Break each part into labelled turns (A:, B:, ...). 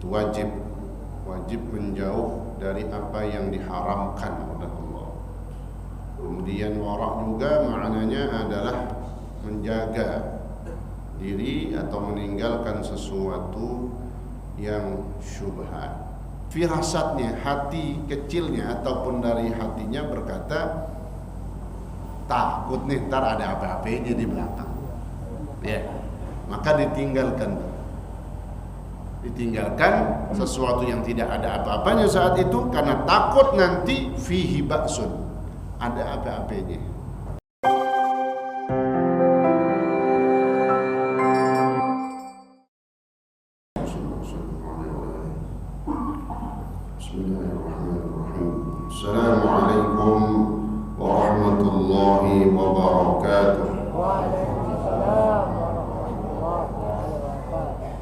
A: wajib menjauh dari apa yang diharamkan oleh Allah. Kemudian wara' juga maknanya adalah menjaga diri atau meninggalkan sesuatu yang syubhat. Firasatnya, hati kecilnya ataupun dari hatinya berkata takut nih ntar ada apa-apanya di belakang, ya, maka ditinggalkan sesuatu yang tidak ada apa-apanya saat itu karena takut nanti fihi ba'sun, ada apa-apanya. Bismillahirrahmanirrahim. Assalamualaikum warahmatullahi wabarakatuh.
B: Waalaikumsalam warahmatullahi wabarakatuh.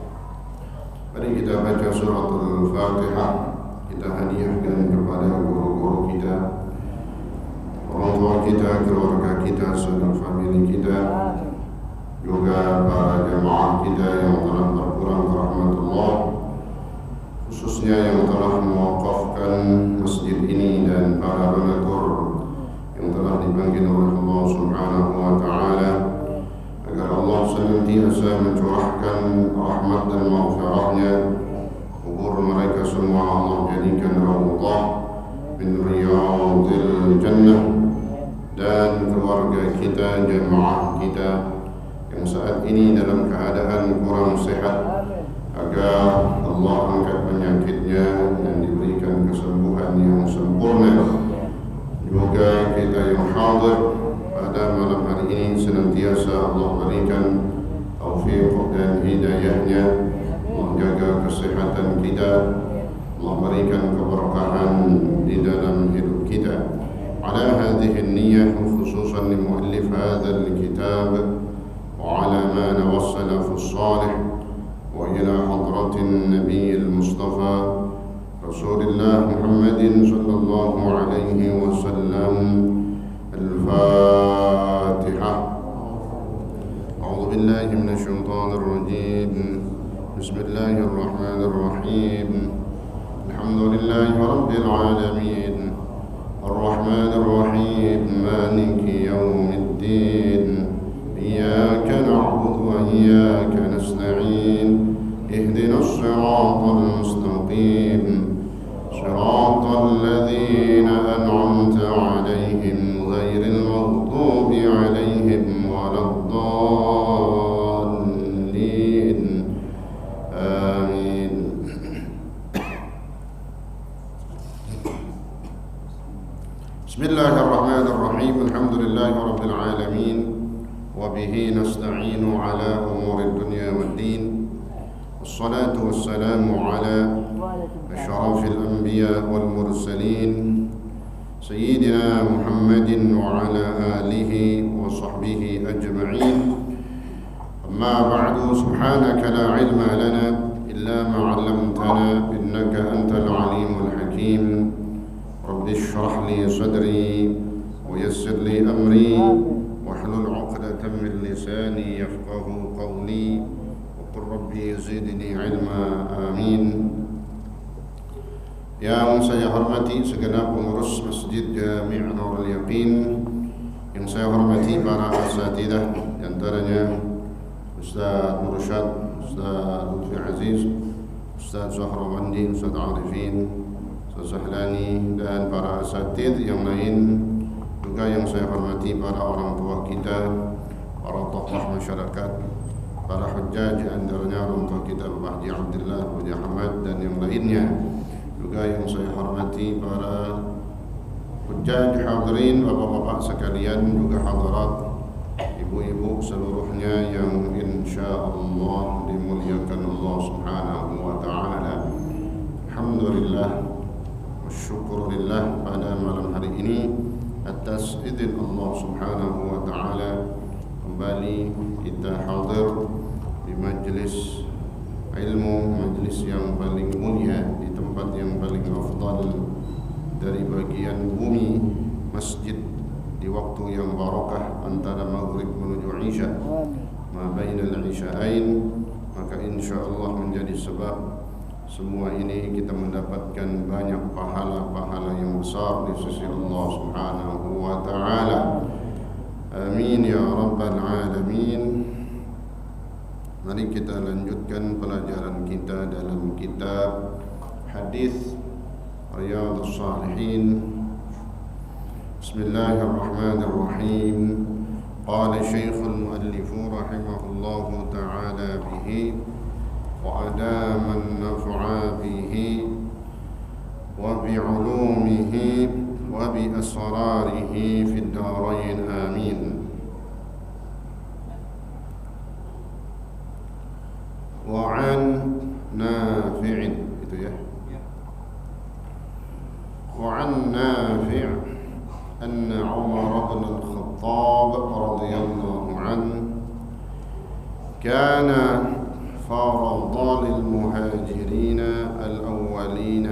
A: Mari kita baca suratul Fatihah. Kita hadiahkan kepada guru-guru kita, orang tua kita, keluarga kita, saudara famili kita, juga para jemaah kita yang telah berkurang ke rahmatullah, khususnya yang telah mewakafkan masjid ini dan para donatur yang telah dipanggil oleh Allah Subhanahu wa taala, agar Allah senantiasa mencurahkan rahmat dan maghfirah-Nya. Kubur mereka semua Allah jadikan raudhah min riyadil jannah, dan keluarga kita, jemaah kita yang saat ini dalam keadaan kurang sehat, agar Allah angkat penyakitnya dan diberikan kesembuhan yang sempurna. Juga kita yang hadir pada malam hari ini senantiasa Allah berikan taufik dan hidayahnya, menjaga kesehatan kita, Allah berikan keberkahan di dalam hidup kita. Ala hadhihi an-niyyah khususan li muallif hadzal kitab wa ala ma nawassalafus salih wa ila hadratin nabiyil mustafa Rasulullah Muhammadin sallallahu alaihi wasallam. Al-Fatihah. A'udzu billahi minasy syaithanir rajim. Bismillahirrahmanirrahim. Alhamdulillahi rabbil alamin. Ar-Rahmanir Rahim. Maliki yaumiddin. Iyyaka na'budu wa iyyaka nasta'in. Ihdinas siratal mustaqim. صراط الذين أنعمت عليهم غير المغضوب عليهم ولا الضالين آمين. بسم الله الرحمن الرحيم. الحمد لله رب العالمين وبه نستعين على أمور الدنيا والدين. والصلاة والسلام على أشرف الأنبياء والمرسلين سيدنا محمد وعلى آله وصحبه أجمعين. أما بعد، سبحانك لا علم لنا إلا ما علمتنا إنك أنت العليم الحكيم. رب اشرح لي صدري ويسر لي أمري واحلل عقدة من لساني يفقه قولي وقل ربي زدني علما. آمين. Yang saya hormati segenap pengurus Masjid Jami' Nurul Yaqin, yang saya hormati para asatidzah, antaranya Ustaz Mursyad, Ustaz Lutfi Aziz, Ustaz Zahrawandi, Ustaz Arifin, Ustaz Zahlani, dan para asatidz yang lain. Juga yang saya hormati para orang tua kita, para tokoh masyarakat, para hujjaj, antaranya orang tua kita Bapak Haji Abdullah, Haji Ahmad, dan yang lainnya. Juga yang saya hormati para hujjaj hadirin, bapak-bapak sekalian, juga hadirat, ibu-ibu seluruhnya yang insyaallah dimuliakan Allah Subhanahu wa taala. Alhamdulillah wa syukurillah, pada malam hari ini atas izin Allah Subhanahu wa taala kembali kita hadir di majlis ilmu, majlis yang paling mulia, di tempat yang paling afdal dari bagian bumi, masjid, di waktu yang barakah antara maghrib menuju isya, ma bainal isya'ain. Maka insyaallah menjadi sebab semua ini kita mendapatkan banyak pahala-pahala yang besar di sisi Allah Subhanahu wa taala. Amin ya rabbal alamin. Mari kita lanjutkan pelajaran kita dalam kitab hadis Riyadhus Shalihin. Bismillahirrahmanirrahim. Qala Syekhul Muallif rahimahullahu taala bihi wa adama an-naf'a bihi wa bi'ulumihi wa bi asrarihi fid darain amin. Wa an Nafi' itu ya. Wa an Nafi' أن عمر بن الخطاب رضي الله عنه كان فرض للمهاجرين الأولين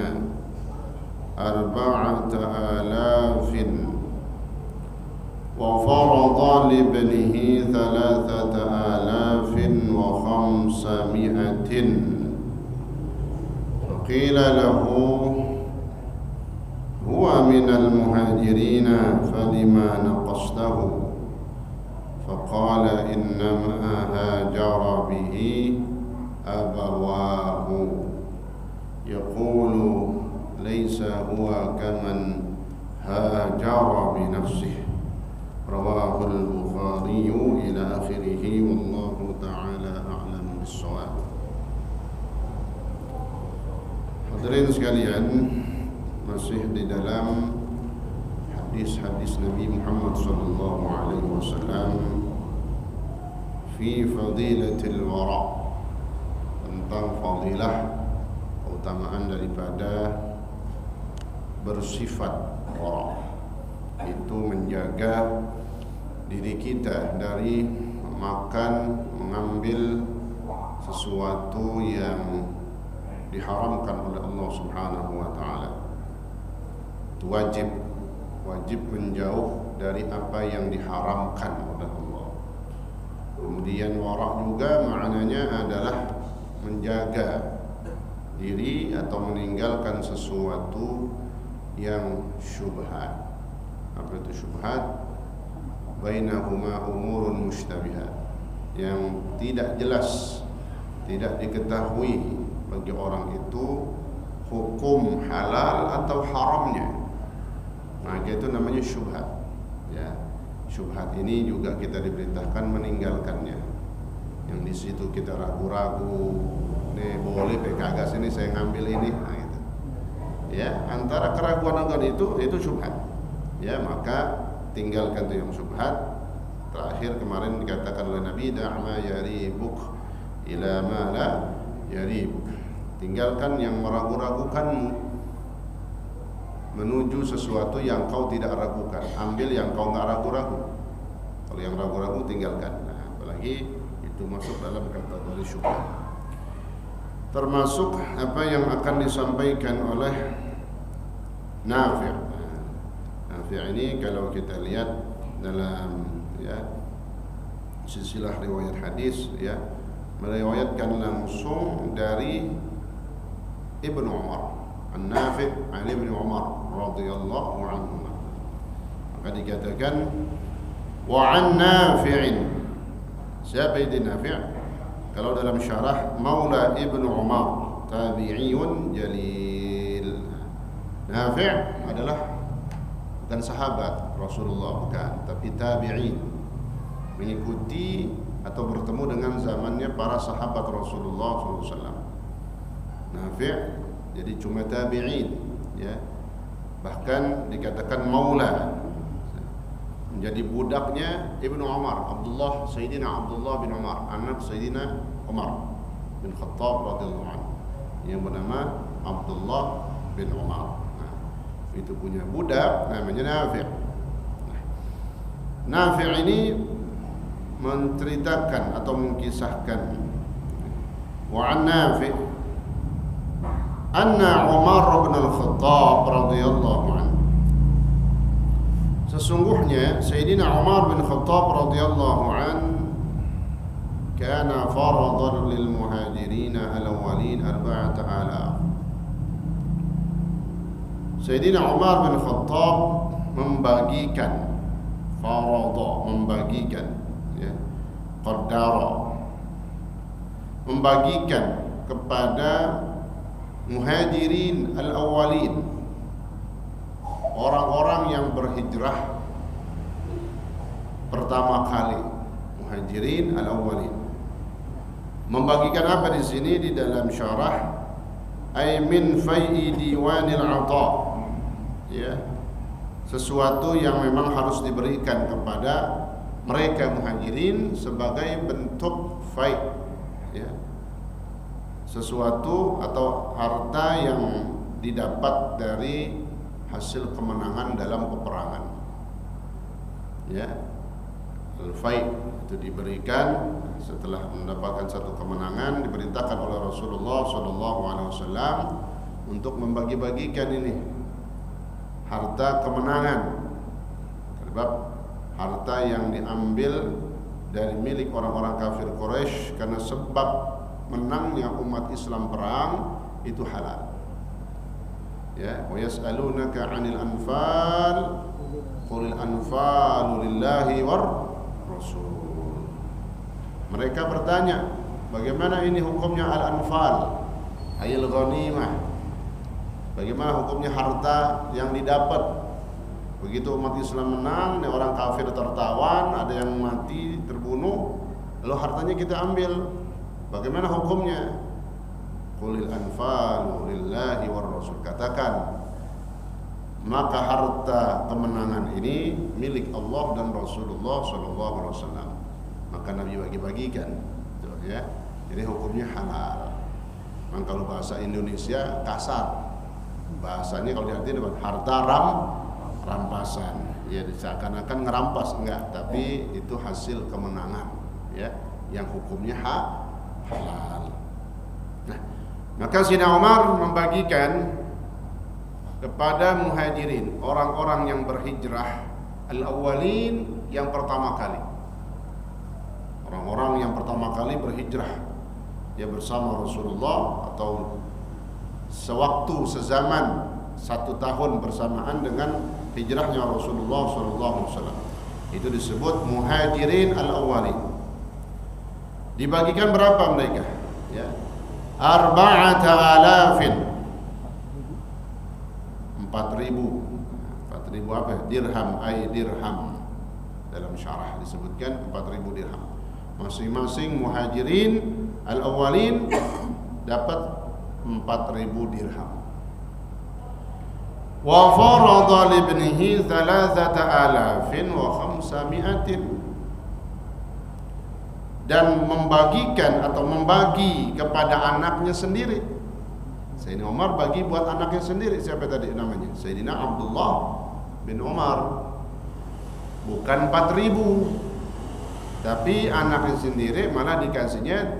A: 4,000 وفرض لابنه 3,500 فقيل له هو من المهاجرين فلما نقصته فقال إنما هاجر به أبواه يقول ليس هو كمن هاجر بنفسه رواه البخاري إلى آخره والله تعالى أعلم بالصواب. Hadirin sekalian, masih di dalam hadis-hadis Nabi Muhammad sallallahu alaihi wasallam fi fadilatil wara, tentang fadilah keutamaan daripada bersifat wara, itu menjaga diri kita dari makan, mengambil sesuatu yang diharamkan oleh Allah Subhanahu wa taala. Wajib menjauh dari apa yang diharamkan oleh Allah. Kemudian wara' juga maknanya adalah menjaga diri atau meninggalkan sesuatu yang syubhat. Apa itu syubhat? Bainahuma umurun mushtabihat, yang tidak jelas, tidak diketahui bagi orang itu hukum halal atau haramnya. Maka itu namanya syubhat. Ya, syubhat ini juga kita diperintahkan meninggalkannya. Yang di situ kita ragu-ragu, nih boleh kagak sini saya ngambil ini, nah gitu. Ya, antara keraguan-keraguan itu syubhat. Ya, maka tinggalkan itu yang syubhat. Terakhir kemarin dikatakan oleh Nabi, da'ma yaribuk ila ma la yaribuk. Tinggalkan yang meragu-ragukanmu menuju sesuatu yang kau tidak ragukan. Ambil yang kau nggak ragu-ragu. Kalau yang ragu-ragu tinggalkan. Nah, apalagi itu masuk dalam kategori syubhat. Termasuk apa yang akan disampaikan oleh Nafi'. Nafi' ini kalau kita lihat dalam silsilah riwayat hadis, meriwayatkan langsung dari Ibnu Umar, An-Nafi' an Ibnu Umar radhiyallahu anhu. Maka dikatakan wa an Nafi'in. Siapa itu Nafi'? Kalau dalam syarah, Maula Ibnu Umar, tabi'iyun jalil. Nafi' adalah bukan sahabat Rasulullah, bukan, tapi tabi'in, mengikuti atau bertemu dengan zamannya para sahabat Rasulullah SAW. Nafi' jadi cuma tabi'in, ya. Bahkan dikatakan maula, menjadi budaknya Ibnu Umar, Sayyidina Abdullah bin Umar, anak Sayyidina Umar bin Khattab radhiyallahu anhu, yang bernama Abdullah bin Umar. Nah, itu punya budak namanya Nafi'. Nafi' ini menceritakan atau mengkisahkan, wa an Nafi' anna Umar bin Al-Khattab radhiyallahu anhu, sesungguhnya Sayyidina Umar bin Khattab radhiyallahu anhu kana faradan lil muhajirin al-awwalin 4,000. Sayyidina Umar bin Khattab membagikan, farada, membagikan, ya, qaddara, membagikan kepada muhajirin al-awwalin, orang-orang yang berhijrah pertama kali, muhajirin al-awwalin. Membagikan apa di sini di dalam syarah? Ay min fai'i diwanil 'atha, ya, sesuatu yang memang harus diberikan kepada mereka muhajirin sebagai bentuk fai', ya, sesuatu atau harta yang didapat dari hasil kemenangan dalam peperangan, ya. Al-fai' itu diberikan setelah mendapatkan satu kemenangan, diperintahkan oleh Rasulullah SAW untuk membagi-bagikan ini harta kemenangan, sebab harta yang diambil dari milik orang-orang kafir Quraisy karena sebab menangnya umat Islam perang itu halal. Ya, wa yas'alunaka 'anil anfal qulil anfalu lillahi war rasul. Mereka bertanya, bagaimana ini hukumnya al-anfal, ayil ghanimah? Bagaimana hukumnya harta yang didapat? Begitu umat Islam menang, orang kafir tertawan, ada yang mati, terbunuh, lalu hartanya kita ambil. Bagaimana hukumnya? Qulil anfalu lillahi war rasul. Katakan, maka harta kemenangan ini milik Allah dan Rasulullah SAW. Maka Nabi bagi-bagikan, ya. Jadi hukumnya halal. Memang kalau bahasa Indonesia kasar, bahasanya kalau diartikan harta rampasan, ya, seakan-akan ngerampas, enggak, tapi itu hasil kemenangan, ya, yang hukumnya halal. Nah, maka Sayyidina Umar membagikan kepada muhajirin, orang-orang yang berhijrah al-awwalin, yang pertama kali, orang-orang yang pertama kali berhijrah, dia bersama Rasulullah atau sewaktu, sezaman, 1 tahun bersamaan dengan hijrahnya Rasulullah SAW. Itu disebut muhajirin al-awwalin. Dibagikan berapa mereka? Ya, 4,000. 4.000 apa? Dirham, ay dirham. Dalam syarah disebutkan 4.000 dirham. Masing-masing muhajirin al-awwalin dapat 4.000 dirham. Wa farada li ibnihi 3,500, dan membagikan atau membagi kepada anaknya sendiri. Sayyidina Umar bagi buat anaknya sendiri. Siapa tadi namanya? Sayyidina Abdullah bin Umar. Bukan 4.000, tapi anaknya sendiri malah dikasihnya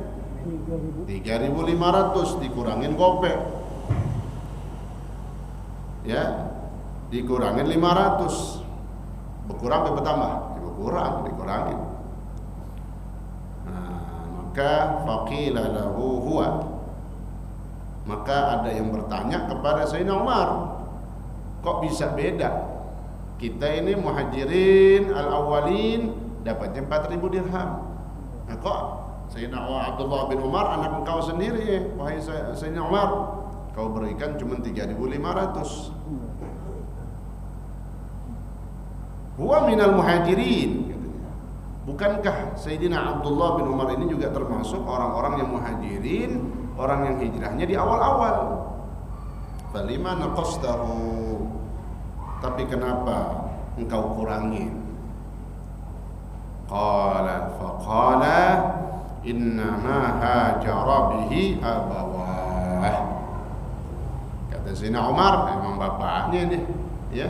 A: 3.500, dikurangin gopek, ya, dikurangin 500. Berkurang atau bertambah? Dikurangin. Nah, maka faqila lahu huwa, maka ada yang bertanya kepada Sayyidina Umar, kok bisa beda? Kita ini muhajirin al-awwalin dapatnya 4.000 dirham. Nah, kok Sayyidina Abdullah bin Umar, anak engkau sendiri, wahai Sayyidina Umar, kau berikan cuma 3.500? Huwa minal muhajirin. Bukankah Sayyidina Abdullah bin Umar ini juga termasuk orang-orang yang muhajirin, orang yang hijrahnya di awal-awal? Falima naqastahu, tapi kenapa engkau kurangin? Faqala innama hajara bihi abawah. Kata Sayyidina Umar, memang bapaknya nih, ya.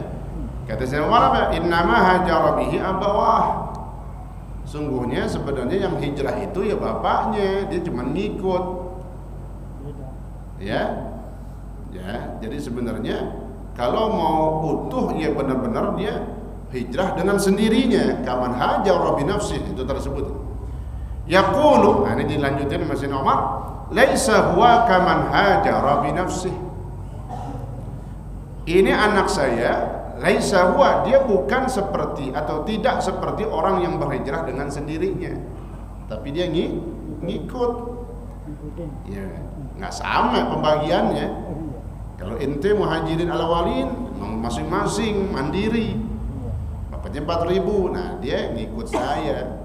A: Kata Sayyidina Umar apa? Innama hajara bihi abawah. Sungguhnya sebenarnya yang hijrah itu ya bapaknya, dia cuma ngikut. Ya. Jadi sebenarnya kalau mau utuh ya benar-benar dia hijrah dengan sendirinya. Kaman hajara bi nafsih, itu tersebut. Yaqulu, ini dilanjutin sama Sayyidina Umar, laisa huwa kaman hajara bi nafsih. ini anak saya, laisa huwa, dia bukan seperti atau tidak seperti orang yang berhijrah dengan sendirinya, tapi dia ngikut. Ya, nggak sama pembagiannya. Kalau ente muhajirin al-awwalin masing-masing mandiri, dapatnya 4.000, nah dia ngikut saya,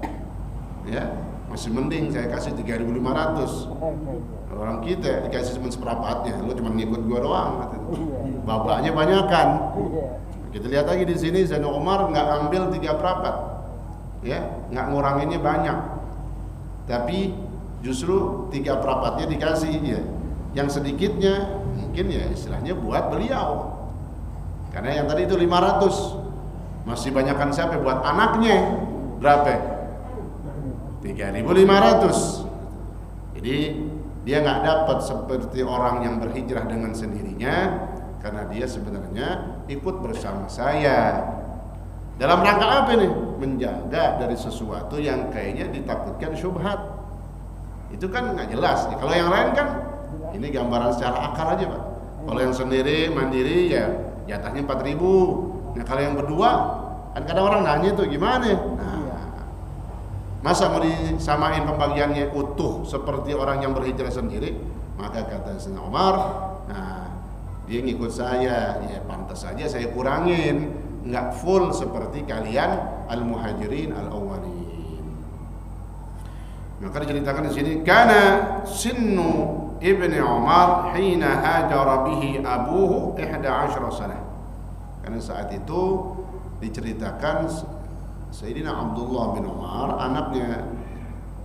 A: ya masih mending saya kasih 3.500. Orang kita dikasih cuma seperempatnya, lu cuma ngikut gua doang, babaknya banyakan. Kita lihat lagi di sini Sayyidina Umar nggak ambil 3/4, ya nggak nguranginnya banyak, tapi justru 3/4-nya dikasih dia. Yang sedikitnya mungkin ya istilahnya buat beliau, karena yang tadi itu 500 masih banyakkan siapa? Buat anaknya berapa? 3.500. Jadi dia nggak dapat seperti orang yang berhijrah dengan sendirinya, karena dia sebenarnya ikut bersama saya. Dalam rangka apa nih? Menjaga dari sesuatu yang kayaknya ditakutkan syubhat. Itu kan nggak jelas. Kalau yang lain kan ini gambaran secara akal aja, Pak. Kalau yang sendiri mandiri ya jatahnya 4.000. Nah kalau yang berdua kan kadang orang nanya tuh gimana? Nah, masa mau disamain pembagiannya utuh seperti orang yang berhijrah sendiri? Maka kata Sayyidina Umar, nah dia ngikut saya, ya pantas saja saya kurangin, nggak full seperti kalian al-muhajirin al-awwalin. Maka diceritakan di sini, karena sinnu ibni Umar hina hajara bihi abuhu 11 sanah. Karena saat itu diceritakan Sayyidina Abdullah bin Umar, anaknya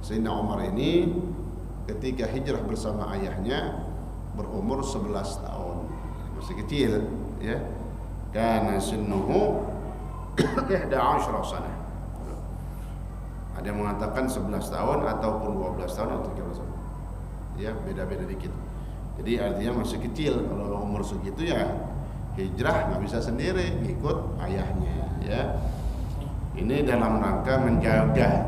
A: Sayyidina Umar ini ketika hijrah bersama ayahnya berumur 11 tahun, masih kecil, ya. Kana sinnuhu 11 sanah. Ada yang mengatakan 11 tahun ataupun 12 tahun atau 13 tahun. Ya, beda-beda dikit. Jadi artinya masih kecil. Kalau umur segitu ya hijrah nggak bisa sendiri, ngikut ayahnya, ya. Ini dalam rangka menjaga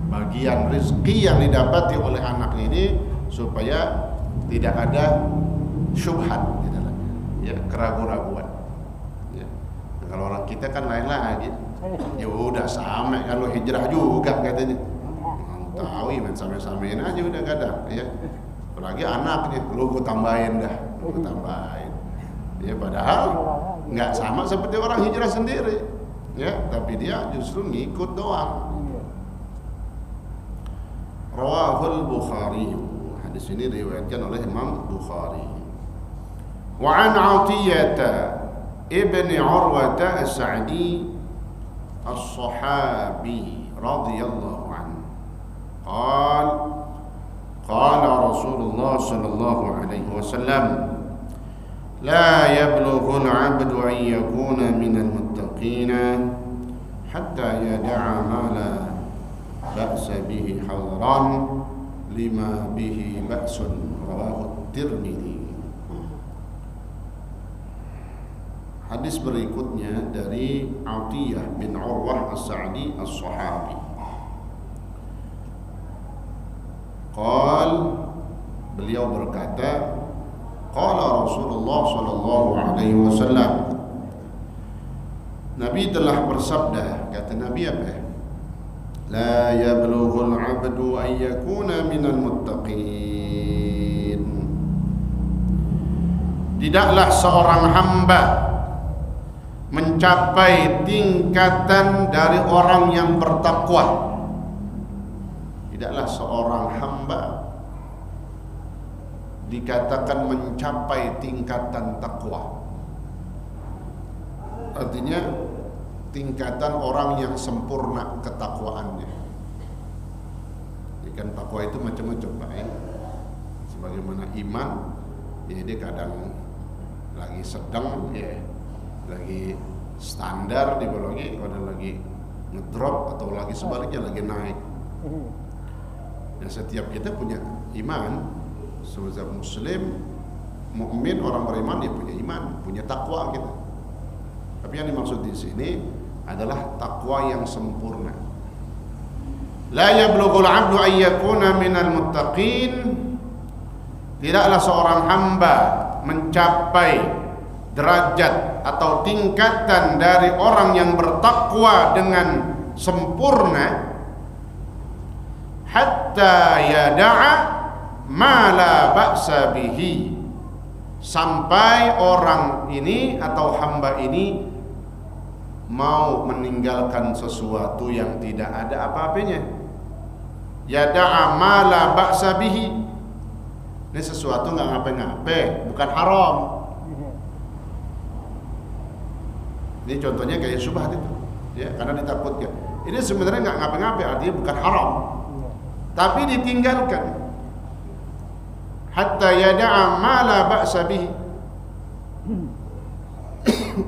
A: bagian rezeki yang didapati oleh anak ini supaya tidak ada syubhat di dalamnya, ya, keraguan-raguan. Ya. Nah, kalau orang kita kan lain lagi, ya udah sama, kalau hijrah juga katanya, tahu main sama-samain aja udah gak ada, ya. Apalagi anaknya, lu gue tambahin dah, lu tambahin, ya padahal nggak sama seperti orang hijrah sendiri. Ya, tapi dia justru ngikut doang. Rawahul Bukhari. Hadis ini diriwayatkan oleh Imam Bukhari. Wa an Atiyah ibni Urwah as-Sa'di as-Sahabi radhiyallahu anhu. Qala Rasulullah sallallahu alaihi wasallam, لا يبلغ العبد أن يكون من المتقين حتى يدع ما لا بأس به حذرا لما به بأس. رواه الترمذي. Hadis berikutnya dari Atiyah bin Urwah as-Sa'di as-Sahabi. Beliau berkata, qala Rasulullah sallallahu alaihi wasallam, Nabi telah bersabda. Kata Nabi apa? La yablughul 'abdu an yakuna minal muttaqin. Tidaklah seorang hamba mencapai tingkatan dari orang yang bertakwa. Tidaklah seorang hamba dikatakan mencapai tingkatan takwa. Artinya tingkatan orang yang sempurna ketakwaannya. Ikan takwa itu macam-macam, Pak, ya. Sebagaimana iman, ya dia kadang lagi sedang, ya lagi standar dibagi, kadang lagi ngedrop, atau lagi sebaliknya lagi naik. Dan setiap kita punya iman. Sebagai muslim, mukmin, orang beriman, dia punya iman, punya takwa kita. Tapi yang dimaksud di sini adalah takwa yang sempurna. La yablughul 'abdu an yakuna minal muttaqin. Tidaklah seorang hamba mencapai derajat atau tingkatan dari orang yang bertakwa dengan sempurna, hatta yada'a ma la ba'sa bihi, sampai orang ini atau hamba ini mau meninggalkan sesuatu yang tidak ada apa-apanya. Yada'a ma la ba'sa bihi, ini sesuatu nggak ngape-ngape, bukan haram. Ini contohnya kayak syubhat itu, ya, karena ditakutkan. Ini sebenarnya nggak ngape-ngape, artinya bukan haram, tapi ditinggalkan. Hatta yada'a ma la ba'sa bihi.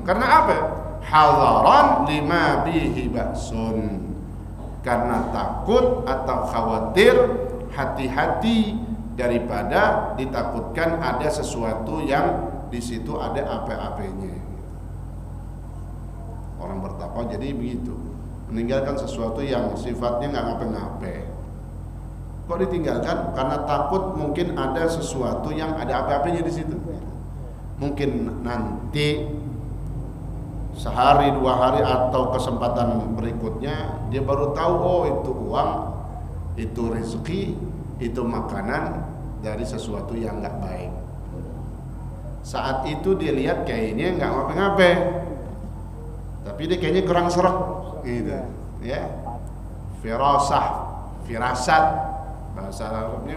A: Karena apa? Hadaran lima bihi ba'sun. Karena takut atau khawatir, hati-hati daripada ditakutkan ada sesuatu yang di situ ada apa-apanya. Orang bertakwa jadi begitu, meninggalkan sesuatu yang sifatnya nggak ngape-ngape. Kok ditinggalkan? Karena takut mungkin ada sesuatu yang ada apa-apanya di situ. Mungkin nanti sehari, 2 hari atau kesempatan berikutnya dia baru tahu, oh itu uang, itu rezeki, itu makanan dari sesuatu yang nggak baik. Saat itu dia lihat kayaknya nggak ngape-ngape, tapi dia kayaknya kurang serak, gitu, ya. Firasat, bahasa Arabnya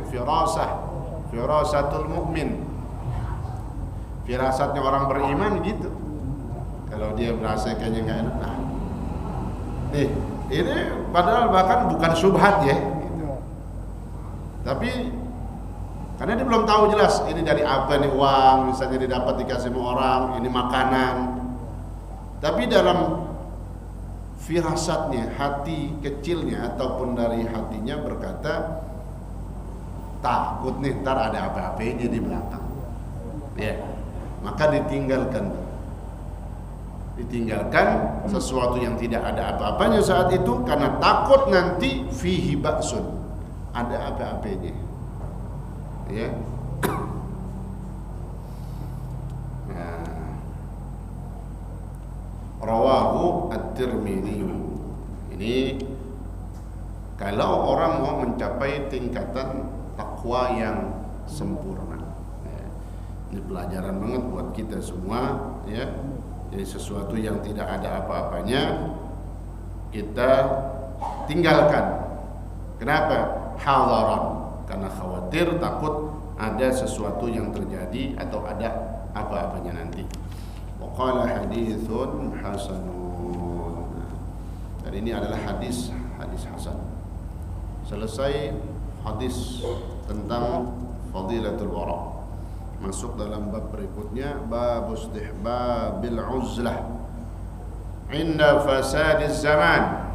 A: firasatul mukmin, firasatnya orang beriman gitu. Kalau dia merasa kayaknya nggak enak, nah, ini padahal bahkan bukan syubhat ya, gitu. Tapi karena dia belum tahu jelas ini dari apa nih uang, misalnya didapat dikasih sama orang, ini makanan. Tapi dalam firasatnya, hati kecilnya ataupun dari hatinya berkata, takut nih ntar ada apa-apanya di belakang, ya, maka ditinggalkan sesuatu yang tidak ada apa-apanya saat itu, karena takut nanti fihi ba'sun, ada apa-apanya, ya. Rawahu At-Tirmidzi. Ini kalau orang mau mencapai tingkatan takwa yang sempurna, ya. Ini pelajaran banget buat kita semua, ya. Jadi sesuatu yang tidak ada apa-apanya kita tinggalkan. Kenapa? Hadaran, karena khawatir, takut ada sesuatu yang terjadi atau ada apa-apanya nanti. Waqala hadithun hasanun. Dan ini adalah hadis hasan. Selesai hadis tentang fadilatul wara, masuk dalam bab berikutnya, bab istihbabil uzlah inda fasadiz zaman,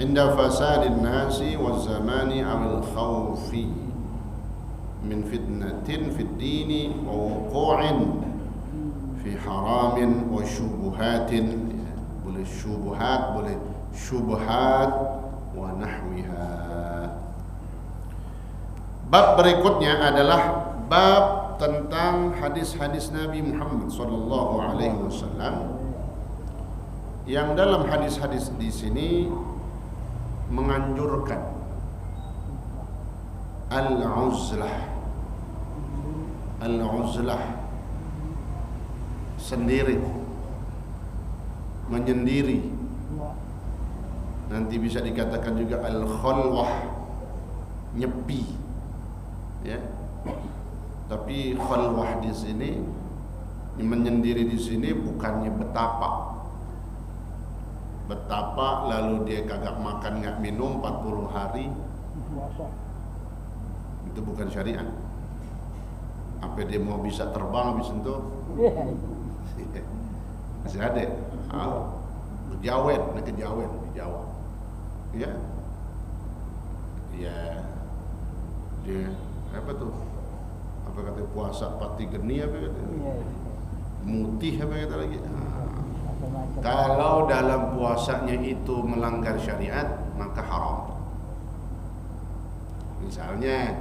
A: inda fasadin nasi waz zamani awil khawfi min fitnatin fid dini wa wuqu'in fi haramin wa syubuhatin, boleh syubuhat, boleh syubhat wa nahwiha. Bab berikutnya adalah bab tentang hadis-hadis Nabi Muhammad sallallahu alaihi wasallam, yang dalam hadis-hadis di sini menganjurkan al-uzlah sendiri, menyendiri. Nanti bisa dikatakan juga al-khalwah, nyepi, ya. Tapi khalwah di sini, menyendiri di sini bukannya betapa lalu dia kagak makan nggak minum 40 hari. Itu bukan syariat. Apa dia mau bisa terbang habis itu? Masih ada. Kejawen di Jawa. Ya. Ya. Dia apa tuh? Apa kata puasa pati geni apa kata? Mutih apa kata lagi? Kalau dalam puasanya itu melanggar syariat, maka haram. Misalnya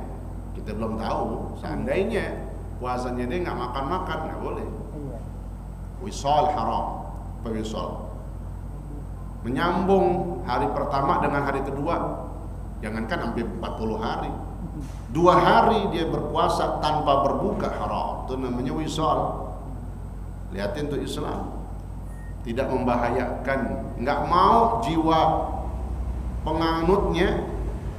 A: kita belum tahu, seandainya puasanya dia nggak makan-makan, nggak boleh.
B: Iya.
A: Wisal haram. Apa wisal? Menyambung hari pertama dengan hari kedua. Jangankan sampai 40 hari. 2 hari dia berpuasa tanpa berbuka haram. Itu namanya wisal. Lihatin tuh Islam. Tidak membahayakan, nggak mau jiwa penganutnya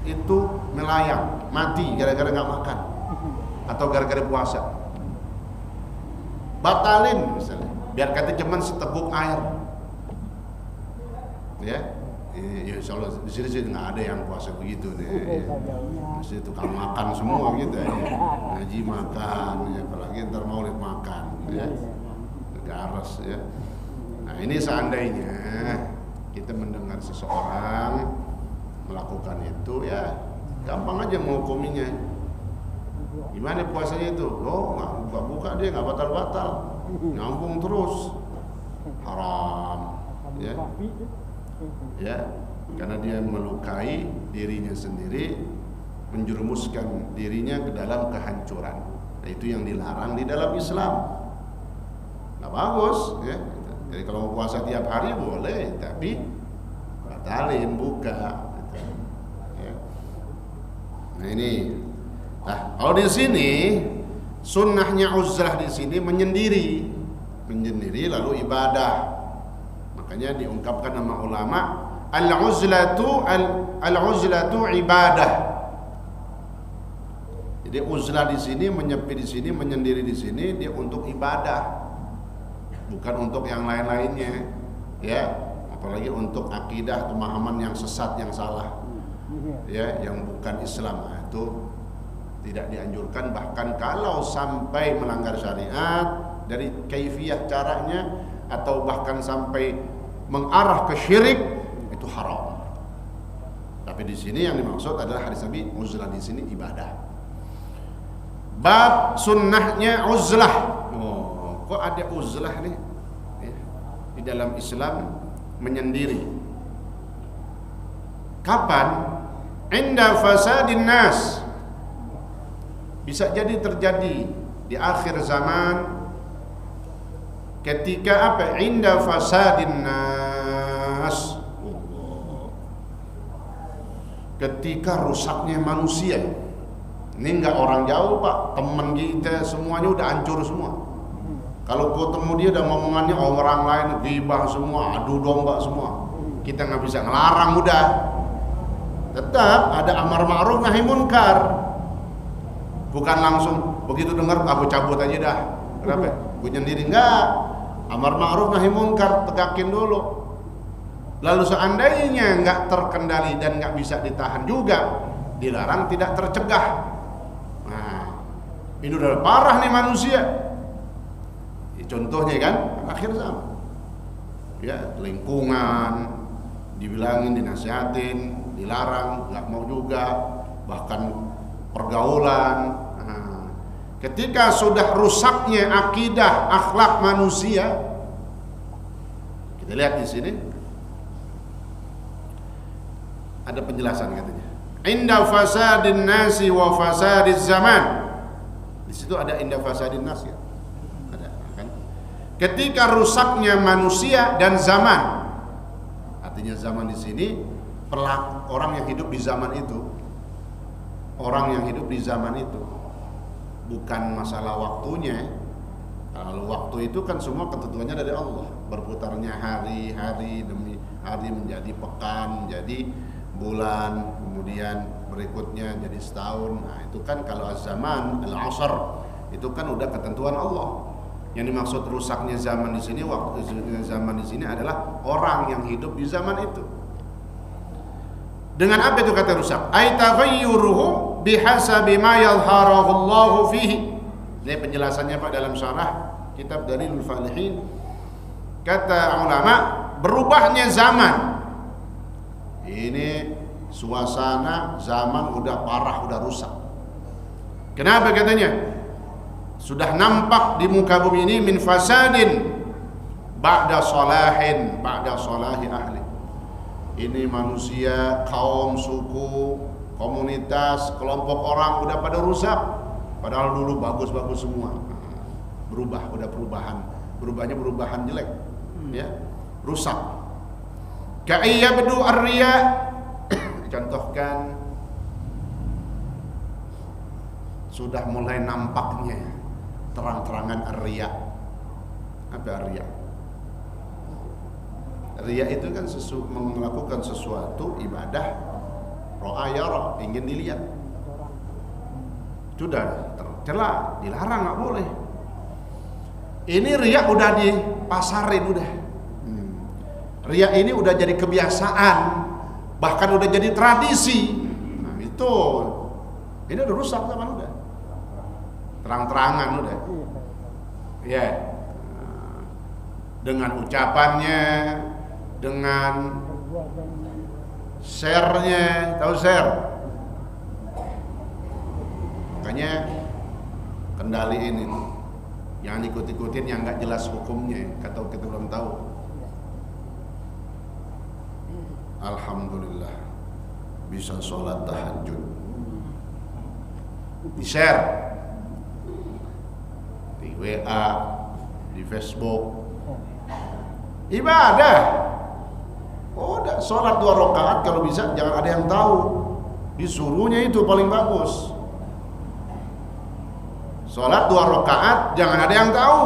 A: itu melayang, mati gara-gara nggak makan atau gara-gara puasa. Batalin misalnya, biar kata cuman seteguk air, ya. Ya insya Allah di sini nggak ada yang puasa begitu nih. Masih tukang makan semua gitu ya. Ngaji makan, ya, apalagi ntar maulid makan, ya. Garas ya. Nah ini seandainya kita mendengar seseorang melakukan itu, ya gampang aja menghukuminya. Gimana puasanya itu? Oh nggak buka-buka dia, nggak batal-batal, nyambung terus, haram, ya. Ya, karena dia melukai dirinya sendiri, menjerumuskan dirinya ke dalam kehancuran. Nah, itu yang dilarang di dalam Islam. Nggak bagus, ya. Jadi kalau mau puasa tiap hari boleh, tapi batalin buka. Gitu. Ya. Nah ini, kalau di sini sunnahnya uzlah di sini menyendiri lalu ibadah. Makanya diungkapkan nama ulama al-uzlatu ibadah. Jadi uzlah di sini, menyepi di sini, menyendiri di sini dia untuk ibadah. Bukan untuk yang lain-lainnya, ya, apalagi untuk akidah, pemahaman yang sesat, yang salah, ya, yang bukan Islam. Nah, itu tidak dianjurkan. Bahkan kalau sampai melanggar syariat dari kaifiyah caranya, atau bahkan sampai mengarah ke syirik, itu haram. Tapi di sini yang dimaksud adalah hadis Nabi, uzlah di sini ibadah. Bab sunnahnya uzlah. Kok ada uzlah nih ya, di dalam Islam menyendiri? Kapan? Inda fasadin nas. Bisa jadi terjadi di akhir zaman, ketika apa? Inda fasadin nas. Ketika rusaknya manusia. Ini enggak orang jauh Pak, teman kita semuanya udah hancur semua. Kalau ketemu dia udah ngomongannya orang lain, ghibah semua, adu domba semua. Kita nggak bisa ngelarang udah. Tetap ada amar ma'ruf nahi munkar. Bukan langsung begitu dengar aku cabut aja dah. Kenapa? Gue nyendiri enggak. Amar ma'ruf nahi munkar tegakin dulu. Lalu seandainya nggak terkendali dan nggak bisa ditahan juga, dilarang tidak tercegah. Nah, ini udah parah nih manusia. Contohnya kan akhir zaman, ya, lingkungan dibilangin, dinasihatin, dilarang, nggak mau juga, bahkan pergaulan. Nah, ketika sudah rusaknya akidah, akhlak manusia, kita lihat di sini ada penjelasan katanya. Inda fasadin nasi wa fasadiz zaman. Di situ ada inda fasadin nasi. Ya? Ketika rusaknya manusia dan zaman, artinya zaman di sini orang yang hidup di zaman itu, bukan masalah waktunya. Kalau waktu itu kan semua ketentuannya dari Allah, berputarnya hari demi hari menjadi pekan, menjadi bulan, kemudian berikutnya jadi setahun. Nah itu kan kalau zaman al-asr itu kan udah ketentuan Allah. Yang dimaksud rusaknya zaman di sini, waktu zaman di sini adalah orang yang hidup di zaman itu. Dengan apa itu kata rusak? Ay taghayyuruhu bihasabi ma yadhharahu Allah fihi. Ini penjelasannya Pak dalam syarah kitab Dalilul Falihin. Kata ulama, berubahnya zaman. Ini suasana zaman udah parah, udah rusak. Kenapa katanya? Sudah nampak di muka bumi ini min fasadin ba'da salahin, ba'da salahi ahli. Ini manusia, kaum, suku, komunitas, kelompok orang udah pada rusak,
C: Padahal dulu bagus-bagus semua. Berubah, udah perubahan. Berubahnya perubahan jelek. Ya, rusak. Ka'iyabdu ar-riya, dicontohkan sudah mulai nampaknya terang-terangan ar-riya. Apa ar-riya? Riya itu kan melakukan sesuatu ibadah ro'a yara, ingin dilihat. Sudah tercela, dilarang, nggak boleh. Ini riya udah dipasarin udah. Riya ini udah jadi kebiasaan, bahkan udah jadi tradisi. Nah itu, ini udah rusak zaman udah. Terang-terangan udah. Ya, dengan ucapannya, dengan share-nya, tahu share? Makanya kendaliin ini. Jangan ikut-ikutin yang nggak jelas hukumnya, atau kita belum tahu. Alhamdulillah bisa sholat tahajud, di share di WA, di Facebook, ibadah. Oh, udah sholat 2 rakaat kalau bisa jangan ada yang tahu. Disuruhnya itu paling bagus. Sholat 2 rakaat jangan ada yang tahu.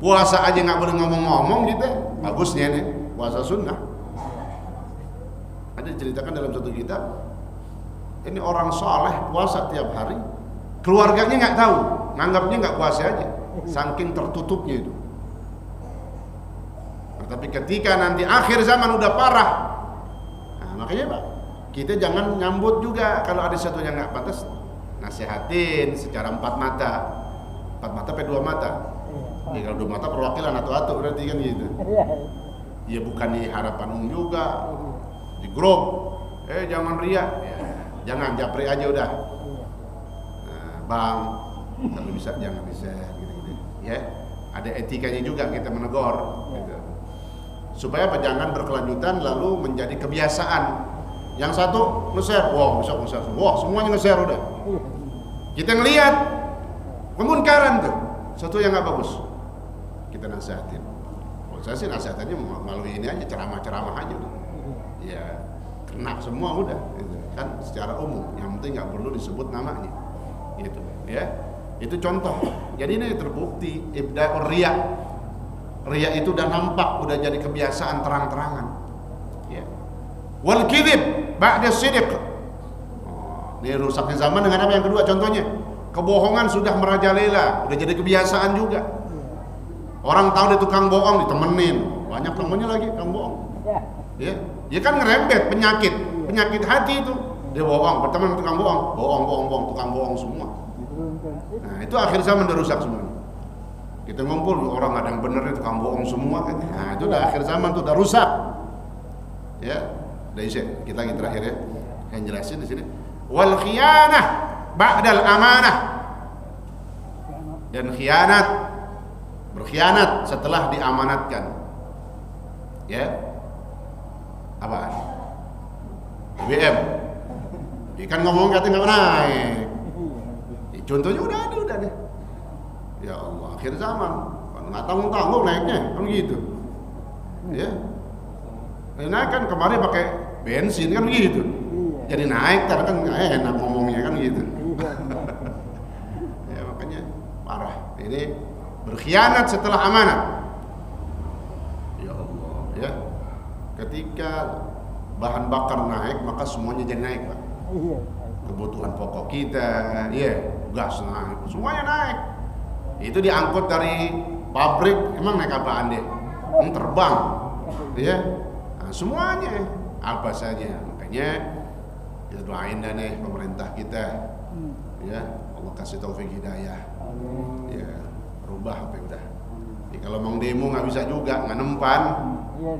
C: Puasa aja nggak boleh ngomong-ngomong gitu. Bagusnya nih puasa sunnah. Ada diceritakan dalam satu kitab. Ini orang saleh puasa tiap hari, keluarganya nggak tahu, nganggapnya nggak puasa aja, saking tertutupnya itu. Nah, tapi ketika nanti akhir zaman udah parah, nah, makanya Pak, kita jangan nyambut juga kalau ada satu yang nggak pantas. Nasihatin secara 4 mata apa 2 mata? Ya kalau 2 mata perwakilan atau berarti kan gitu. Ya bukan di harapan juga, di grup. Jangan riya, jangan japri aja udah. Nah, bang, kalau bisa jangan bisa gitu-gitu. Ya, ada etikanya juga kita menegur. Gitu. Supaya apa? Jangan berkelanjutan lalu menjadi kebiasaan. Yang satu nge-share, wah besok nge-share, wah semuanya nge-share udah. Kita ngelihat kemunkaran tuh, satu yang nggak bagus, kita nasihatin. Kalau saya sih nasihatannya melalui ini aja, ceramah-ceramah aja udah. Ya kena semua udah, gitu. Kan secara umum, yang penting nggak perlu disebut namanya, gitu. Ya, itu contoh. Jadi ini terbukti ibda'ur riya. Riya itu udah nampak, udah jadi kebiasaan terang-terangan. Ya. Wal kidhib ba'da sidq. Ini rusaknya zaman dengan apa yang kedua contohnya? Kebohongan sudah merajalela, udah jadi kebiasaan juga. Orang tahu dia tukang bohong ditemenin, banyak temennya lagi tukang bohong. Ya, ya kan ngerembet penyakit hati itu. Dia bohong, berteman tukang bohong, tukang bohong semua. Nah, itu akhir zaman udah rusak semua. Kita ngumpul orang ada yang bener tukang bohong semua kan. Nah, itu udah akhir zaman tuh udah rusak. Ya, udah isi. Kita lagi terakhir ya. Yang jelasin di sini. Wal khiyanah ba'dal amanah. Dan berkhianat setelah diamanatkan. Ya. Apa? BBM. Ikan ngomong katanya nggak naik. Contohnya udah deh. Ya Allah, akhir zaman. Nggak tanggung-tanggung naiknya, kan gitu. Ya. Naik kan kemarin pakai bensin kan gitu. Jadi naik karena kan nggak enak ngomongnya kan gitu. Ya makanya parah. Ini berkhianat setelah amanat. Ya Allah, ya. Ketika bahan bakar naik maka semuanya jadi naik, Pak. Kebutuhan pokok kita, gas naik, semuanya naik. Itu diangkut dari pabrik, emang naik apaan deh? Terbang, ya. Nah, semuanya apa saja. Makanya kita doain dah nih pemerintah kita, ya Allah kasih taufik hidayah, ya rubah apa udah. Ya, kalau mau demo nggak bisa juga, nggak nempan,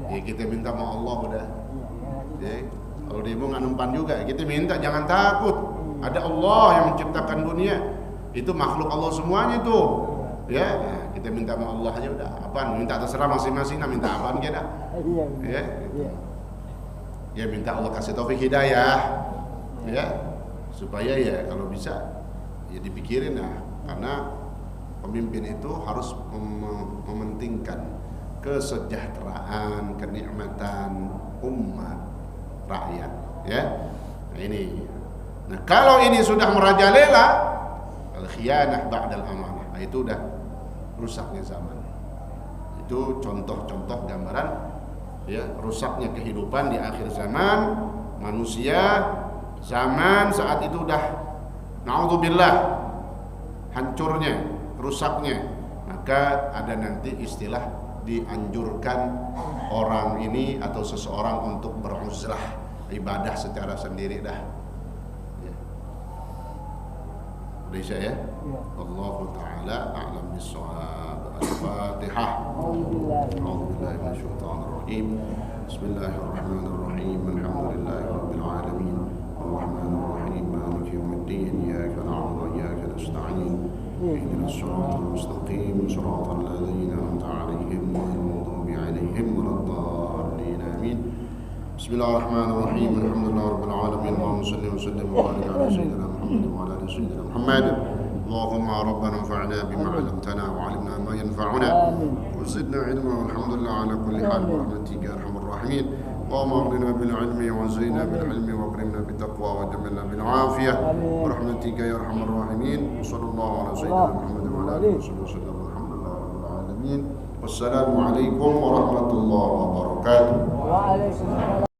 C: ya kita minta sama Allah udah. Ya, kalau demo nggak nempan juga, kita minta jangan takut. Ada Allah yang menciptakan dunia, itu makhluk Allah semuanya tuh. Ya, kita minta sama Allah aja udah. Apaan? Minta terserah masing-masing, minta apaan kita? Ya, ya minta Allah kasih taufik hidayah. Ya, supaya ya kalau bisa ya dipikirin ya, karena pemimpin itu harus mementingkan kesejahteraan, kenikmatan umat rakyat, ya. Nah ini. Nah kalau ini sudah merajalela, al-khiyanah ba'dal amanah, nah itu udah rusaknya zaman. Itu contoh-contoh gambaran ya rusaknya kehidupan di akhir zaman manusia. Zaman saat itu udah na'udzubillah hancurnya, rusaknya, maka ada nanti istilah dianjurkan orang ini atau seseorang untuk beruzlah, ibadah secara sendiri dah. Ya. Udah Isya ya? Allahu ta'ala a'lam bis-shawab. Al-Fatihah. A'udzubillahi minasyaitonir rajim. Bismillahirrahmanirrahim. Alhamdulillahi rabbil alamin. Ar-Rahmanir Rahim. Maliki yaumiddin. Iyyaka na'budu wa iyyaka nasta'in. اهدنا الصراط المستقيم صراط الذين أنعمت عليهم غير المغضوب عليهم ولا الضالين آمين. بسم الله الرحمن الرحيم. الحمد لله رب العالمين. اللهم صل وسلم وبارك على سيدنا محمد وعلى آل سيدنا محمد. اللهم ربنا انفعنا بما علمتنا وعلمنا ما ينفعنا وزدنا علما والحمد لله على كل حال برحمتك يا أرحم الراحمين. اللهم اغننا بالعلم وزينا بالعلم واكرمنا بالتقوى وجملنا بالعافية برحمتك يا أرحم الراحمين. وصلى الله على سيدنا محمد وعلى آله وصحبه وسلم. الحمد لله رب العالمين. والسلام عليكم ورحمة الله وبركاته.
B: وعليكم السلام.